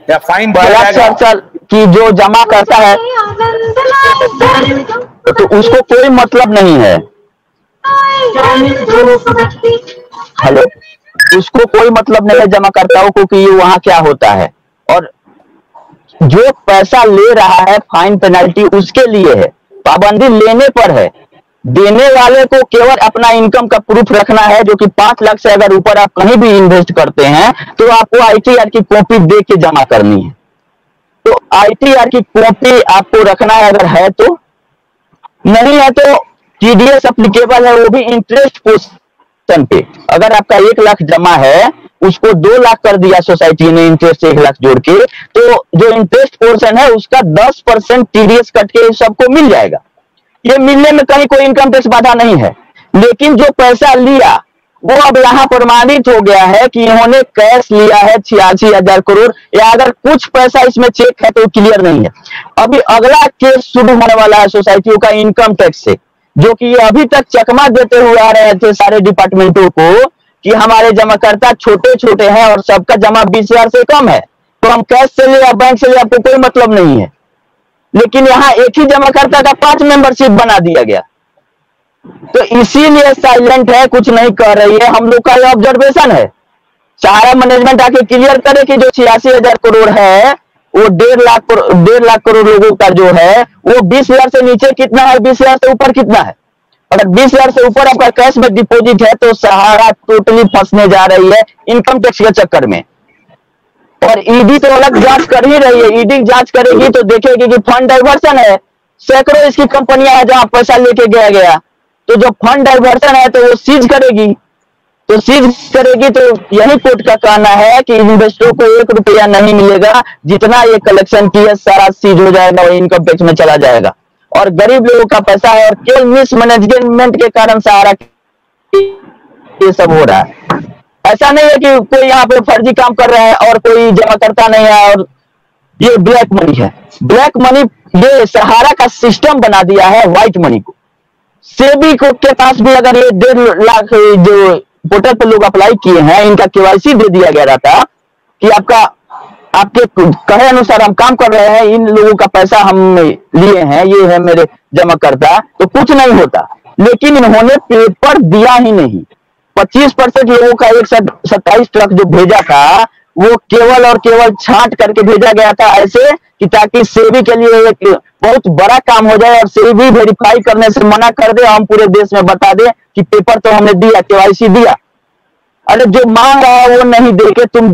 या फाइन पहला चर्चा कि जो जमा करता है तो उसको कोई मतलब नहीं है। हेलो, उसको कोई मतलब नहीं है जमा करता हो कि वहां क्या होता है। और जो पैसा ले रहा है फाइन पेनल्टी उसके लिए है, पाबंदी लेने पर है। देने वाले को केवल अपना इनकम का प्रूफ रखना है, जो कि 5 लाख से अगर ऊपर आप कहीं भी इन्वेस्ट करते हैं तो आपको ITR की कॉपी दे के जमा करनी है। तो ITR की कॉपी आपको रखना है, अगर है तो। नहीं है तो TDS एप्लीकेबल है, वो भी इंटरेस्ट पोर्शन पे। अगर आपका 1 लाख जमा है, उसको 2 लाख कर दिया सोसाइटी ने इंटरेस्ट 1 लाख जोड़ के, तो जो इंटरेस्ट पोर्शन है उसका 10% TDS कट के सबको मिल जाएगा। ये मिलने में कहीं कोई इनकम टैक्स बाधा नहीं है। लेकिन जो पैसा लिया वो अब यहाँ प्रमाणित हो गया है कि इन्होंने कैश लिया है 86,000 करोड़, या अगर कुछ पैसा इसमें चेक है तो क्लियर नहीं है। अभी अगला केस शुरू होने वाला है सोसाइटियों का इनकम टैक्स से, जो कि ये अभी तक चकमा देते हुए आ रहे थे सारे डिपार्टमेंटों को कि हमारे जमाकर्ता छोटे छोटे हैं और सबका जमा 20,000 से कम है, तो हम कैश से ले या बैंक से ले, आपको कोई मतलब नहीं है। लेकिन यहाँ एक ही जमाकर्ता का 5 मेंबरशिप बना दिया गया, तो इसीलिए साइलेंट है, कुछ नहीं कह रही है। हम लोग का ये ऑब्जर्वेशन है, सारा मैनेजमेंट आके क्लियर करे कि जो 86,000 करोड़ है वो 1.5 लाख करोड़ लोगों का जो है वो 20,000 से नीचे कितना है, 20,000 से ऊपर कितना है। अगर 20,000 से ऊपर आपका कैश में डिपॉजिट है तो सहारा टोटली फंसने जा रही है इनकम टैक्स के चक्कर में। और ईडी तो अलग जांच कर ही रही है। ईडी जांच करेगी तो देखेगी कि फंड डाइवर्सन है, सैकड़ों इसकी कंपनियां हैं जहां पैसा लेके गया, तो जो फंड डाइवर्सन है तो वो सीज करेगी। तो सीज करेगी तो यही कोर्ट का कहना है कि इन्वेस्टरों को 1 रुपया नहीं मिलेगा, जितना ये कलेक्शन की है सारा सीज हो जाएगा, वो इनकम टैक्स में चला जाएगा। और गरीब लोगों का पैसा है, और केवल मिसमैनेजमेंट के कारण सहारा ये सब हो रहा है। ऐसा नहीं है कि कोई यहाँ पे फर्जी काम कर रहा है और कोई जमा करता नहीं है, और ये ब्लैक मनी है। ब्लैक मनी ये सहारा का सिस्टम बना दिया है व्हाइट मनी को। सेबी को के पास भी अगर ये 1.5 लाख जो पोर्टल पर लोग अप्लाई किए हैं, इनका KYC दे दिया गया था कि आपके कहे अनुसार हम काम कर रहे हैं, इन लोगों का पैसा हम लिए हैं, ये है मेरे जमा करता, तो कुछ नहीं होता। लेकिन इन्होंने पेपर दिया ही नहीं। 25% लोगों का 127 ट्रक जो भेजा था वो केवल और केवल छांट करके भेजा गया था, ऐसे कि ताकि सेबी के लिए एक बहुत बड़ा काम हो जाए और सेबी वेरीफाई करने से मना कर दे, हम पूरे देश में बता दें कि पेपर तो हमने दिया, KYC दिया। अरे जो मांग रहा है वो नहीं देके तुम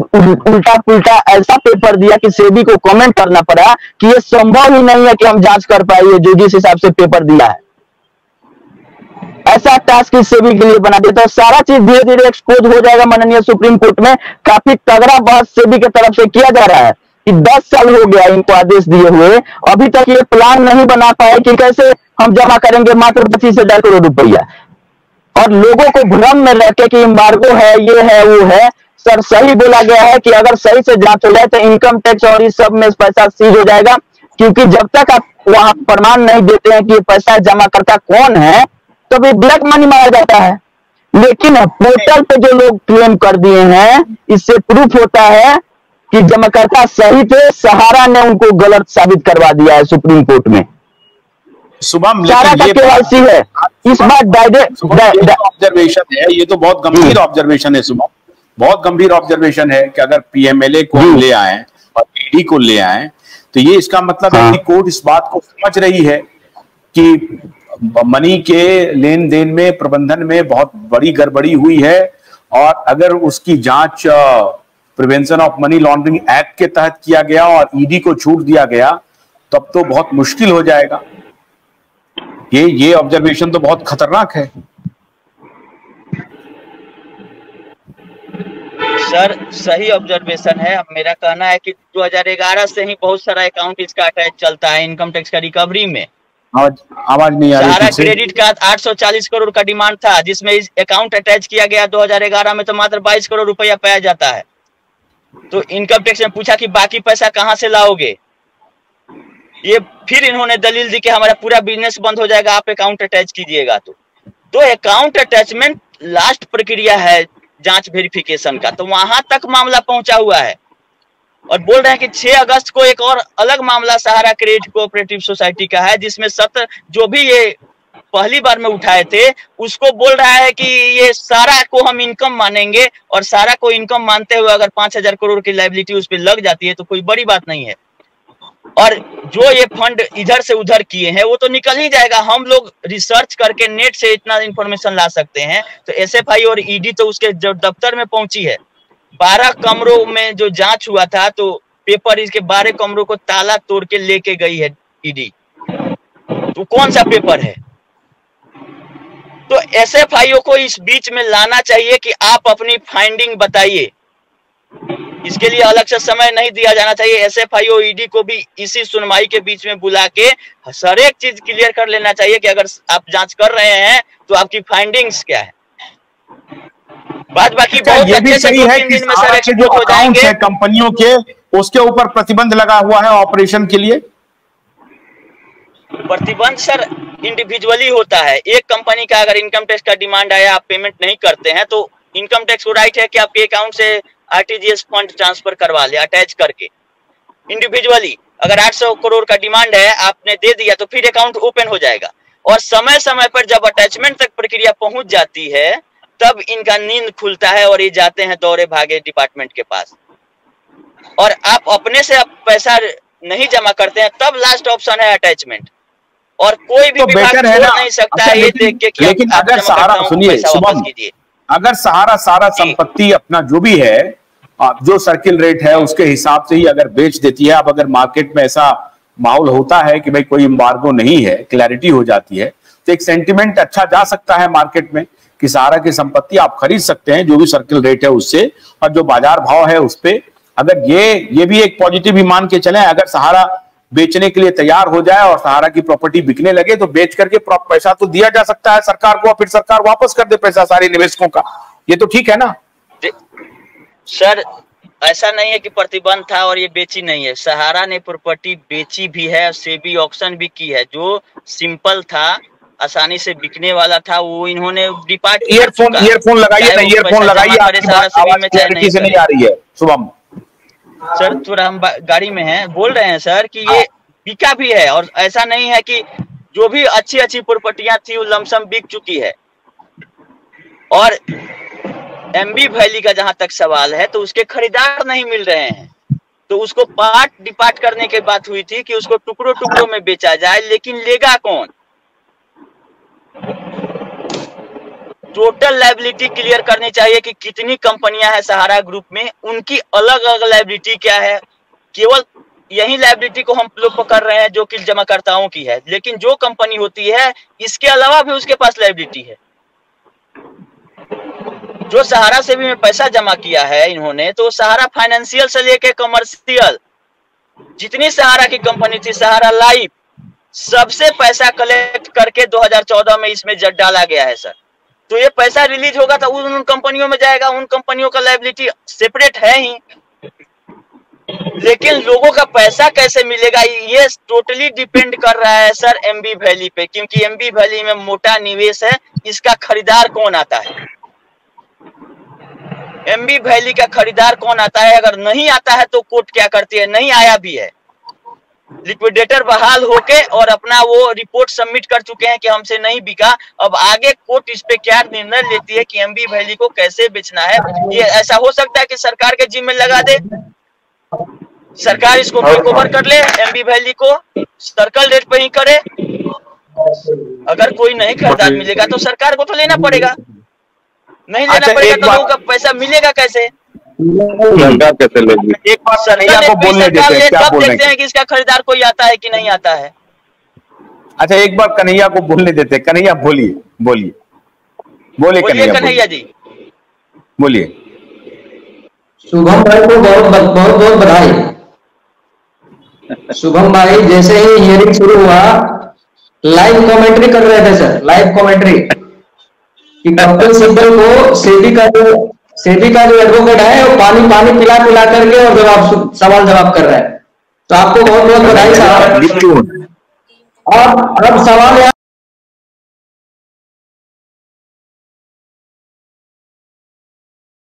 उल्टा पुल्टा ऐसा पेपर दिया कि सेबी को कमेंट करना पड़ा कि ये संभव ही नहीं है कि हम जांच कर पाए, जो जिस हिसाब से पेपर दिया है। ऐसा टास्क सेबी के लिए बना देता है। सारा चीज धीरे धीरे एक्सपोज हो जाएगा। माननीय सुप्रीम कोर्ट में काफी तगड़ा बहस सेबी की तरफ से किया जा रहा है कि 10 साल हो गया इनको आदेश दिए हुए, अभी तक ये प्लान नहीं बना पाए कि कैसे हम जमा करेंगे मात्र 25,000 करोड़ रुपया, और लोगों को भ्रम में रखे कि एम्बार्गो है, ये है, वो है। सर सही बोला गया है कि अगर सही से जांच हो जाए तो इनकम टैक्स और इस सब में पैसा सीज हो जाएगा, क्योंकि जब तक आप वहां प्रमाण नहीं देते हैं कि ये पैसा जमा करता कौन है, तभी ब्लैक मनी मारा जाता है। लेकिन पोर्टल पे जो लोग क्लेम कर दिए हैं, इससे प्रूफ होता है कि जमाकर्ता सही थे, सहारा ने उनको गलत साबित करवा दिया है सुप्रीम कोर्ट में। शुभम, सारा का KYC है। इस बार ऑब्जर्वेशन है, ये तो बहुत गंभीर ऑब्जर्वेशन है शुभम, बहुत गंभीर ऑब्जर्वेशन है कि अगर PMLA को ले आए और ED को ले आए तो ये इसका मतलब है कि कोर्ट इस बात को समझ रही है कि मनी के लेन देन में, प्रबंधन में बहुत बड़ी गड़बड़ी हुई है, और अगर उसकी जांच prevention of money laundering act के तहत किया गया और ईडी को छूट दिया गया, तब तो बहुत मुश्किल हो जाएगा। ये ऑब्जर्वेशन तो बहुत खतरनाक है। सर सही ऑब्जर्वेशन है। अब मेरा कहना है कि 2011 से ही बहुत सारा अकाउंट इसका अटैच चलता है इनकम टैक्स का रिकवरी में। आवाज नहीं आ रही। सहारा क्रेडिट कार्ड 840 करोड़ का डिमांड था, जिसमें इस अकाउंट अटैच किया गया 2011 में, तो मात्र 22 करोड़ रुपया पाया जाता है। तो इनकम टैक्स ने पूछा कि बाकी पैसा कहां से लाओगे। ये फिर इन्होंने दलील दी कि हमारा पूरा बिजनेस बंद हो जाएगा, आप अकाउंट अटैच कीजिएगा। तो अकाउंट अटैचमेंट लास्ट प्रक्रिया है जांच वेरिफिकेशन का, तो वहां तक मामला पहुंचा हुआ है। और बोल रहे हैं कि 6 अगस्त को एक और अलग मामला सहारा क्रेडिट कोऑपरेटिव सोसाइटी का है, जिसमें 17 जो भी ये पहली बार में उठाए थे उसको बोल रहा है कि ये सारा को हम इनकम मानेंगे, और सारा को इनकम मानते हुए अगर 5,000 करोड़ की लायबिलिटी उस पर लग जाती है तो कोई बड़ी बात नहीं है। और जो ये फंड इधर से उधर किए हैं वो तो निकल ही जाएगा। हम लोग रिसर्च करके नेट से इतना इंफॉर्मेशन ला सकते हैं। तो एसएफआई और ईडी तो उसके जो दफ्तर में पहुंची है, 12 कमरों में जो जांच हुआ था तो पेपर इसके 12 कमरों को ताला तोड़ के लेके गई है ईडी। तो कौन सा पेपर है? तो एसएफआईओ को इस बीच में लाना चाहिए कि आप अपनी फाइंडिंग बताइए। इसके लिए अलग से समय नहीं दिया जाना चाहिए। एसएफआईओ ईडी को भी इसी सुनवाई के बीच में बुला के हर एक चीज क्लियर कर लेना चाहिए कि अगर आप जांच कर रहे हैं तो आपकी फाइंडिंग्स क्या है। बात बाकी बहुत ये भी अच्छे से सही है 2-3 कि दिन में सर के जो हो अकाउंट्स जाएंगे। है कंपनियों के, उसके ऊपर प्रतिबंध लगा हुआ है ऑपरेशन के लिए। प्रतिबंध सर इंडिविजुअली होता है। एक कंपनी का अगर इनकम टैक्स का डिमांड आया, आप पेमेंट नहीं करते हैं तो इनकम टैक्स को राइट है कि आपके अकाउंट से आरटीजीएस फंड ट्रांसफर करवा ले अटैच करके। इंडिविजुअली अगर 800 करोड़ का डिमांड है, आपने दे दिया तो फिर अकाउंट ओपन हो जाएगा। और समय समय पर जब अटैचमेंट तक प्रक्रिया पहुंच जाती है तब इनका नींद खुलता है और ये जाते हैं दौड़े भागे डिपार्टमेंट के पास। और आप अपने से आप पैसा नहीं जमा करते हैं तब लास्ट ऑप्शन है अटैचमेंट। और कोई भी तो विभाग बेटर है छोड़ ना। नहीं सकता अच्छा, है ये देख के कि लेकिन आप अगर जमा सहारा, करता हूं, सुनिए पैसा वापस शुभम, कीजिए। अगर सहारा सारा संपत्ति अपना जो भी है जो सर्किल रेट है उसके हिसाब से ही अगर बेच देती है, अब अगर मार्केट में ऐसा माहौल होता है कि भाई कोई एम्बार्गो नहीं है, क्लैरिटी हो जाती है, तो एक सेंटिमेंट अच्छा जा सकता है मार्केट में कि सहारा की संपत्ति आप खरीद सकते हैं जो भी सर्किल रेट है उससे, और जो बाजार भाव है उस पे। अगर ये भी एक पॉजिटिव ही मान के चले, अगर सहारा बेचने के लिए तैयार हो जाए और सहारा की प्रॉपर्टी बिकने लगे तो बेच करके पैसा तो दिया जा सकता है सरकार को, और फिर सरकार वापस कर दे पैसा सारे निवेशकों का। ये तो ठीक है ना सर? ऐसा नहीं है कि प्रतिबंध था और ये बेची नहीं है। सहारा ने प्रॉपर्टी बेची भी है, सेबी ऑक्शन भी की है। जो सिंपल था, आसानी से बिकने वाला था, वो इन्होंने डिपार्ट। ईयरफोन लगाइए ना, ईयरफोन लगाइए, आपकी बात आवाज क्लैरिटी से नहीं आ रही है शुभम। सर थोड़ा हम गाड़ी में हैं, बोल रहे हैं सर कि ये बिका भी है। और ऐसा नहीं है कि जो भी अच्छी अच्छी प्रॉपर्टियां थी वो लमसम बिक चुकी है। और एमबी वैली का जहां तक सवाल है तो उसके खरीदार नहीं मिल रहे हैं। तो उसको पार्ट डिपार्ट करने की बात हुई थी कि उसको टुकड़ों टुकड़ों में बेचा जाए, लेकिन लेगा कौन? टोटल लायबिलिटी क्लियर करनी चाहिए कि कितनी कंपनियां हैं सहारा ग्रुप में, उनकी अलग अलग लायबिलिटी क्या है। केवल यही लायबिलिटी को हम लोग पकड़ रहे हैं जो कि जमाकर्ताओं की है, लेकिन जो कंपनी होती है इसके अलावा भी उसके पास लायबिलिटी है। जो सहारा से भी में पैसा जमा किया है इन्होंने, तो सहारा फाइनेंशियल से लेके कमर्शियल जितनी सहारा की कंपनी थी, सहारा लाइफ, सबसे पैसा कलेक्ट करके 2014 में इसमें डाला गया है सर। तो ये पैसा रिलीज होगा तो उन कंपनियों में जाएगा, उन कंपनियों का लायबिलिटी सेपरेट है ही। लेकिन लोगों का पैसा कैसे मिलेगा ये टोटली डिपेंड कर रहा है सर एमबी वैली पे, क्योंकि एमबी वैली में मोटा निवेश है। इसका खरीदार कौन आता है? एमबी वैली का खरीदार कौन आता है? अगर नहीं आता है तो कोर्ट क्या करती है? नहीं आया भी है, लिक्विडेटर बहाल होके और अपना वो रिपोर्ट सबमिट कर चुके हैं कि हमसे नहीं बिका। अब आगे कोर्ट इस पे क्या निर्णय लेती है कि एमबी वैली को कैसे बेचना है। ये ऐसा हो सकता है कि सरकार के जिम्मे लगा दे, सरकार इसको टेक ओवर कर ले, एमबी वैली को सर्कल रेट पे ही करे। अगर कोई नहीं खरीदार मिलेगा तो सरकार को तो लेना पड़ेगा, नहीं लेना पड़ेगा तो लोगों का पैसा मिलेगा कैसे? सरकार कैसे लेगी? एक बार कन्हैया को बोलने देते हैं, क्या बोल रहे हैं कि इसका खरीदार कोई आता है कि नहीं आता है। अच्छा एक बार कन्हैया को बोलने देते हैं। कन्हैया बोलिए, बोलिए, बोलिए कन्हैया जी, बोलिए। शुभम भाई को बहुत बहुत बधाई। शुभम भाई जैसे ही हियरिंग शुरू हुआ लाइव कमेंट्री कर रहे थे सर, लाइव कमेंट्री कि कपिल सिब्बल को सेबी का जो एडवोकेट है वो पानी पिला करके और सवाल जवाब कर रहा है। तो आपको बहुत बहुत बधाई साहब। अब सवाल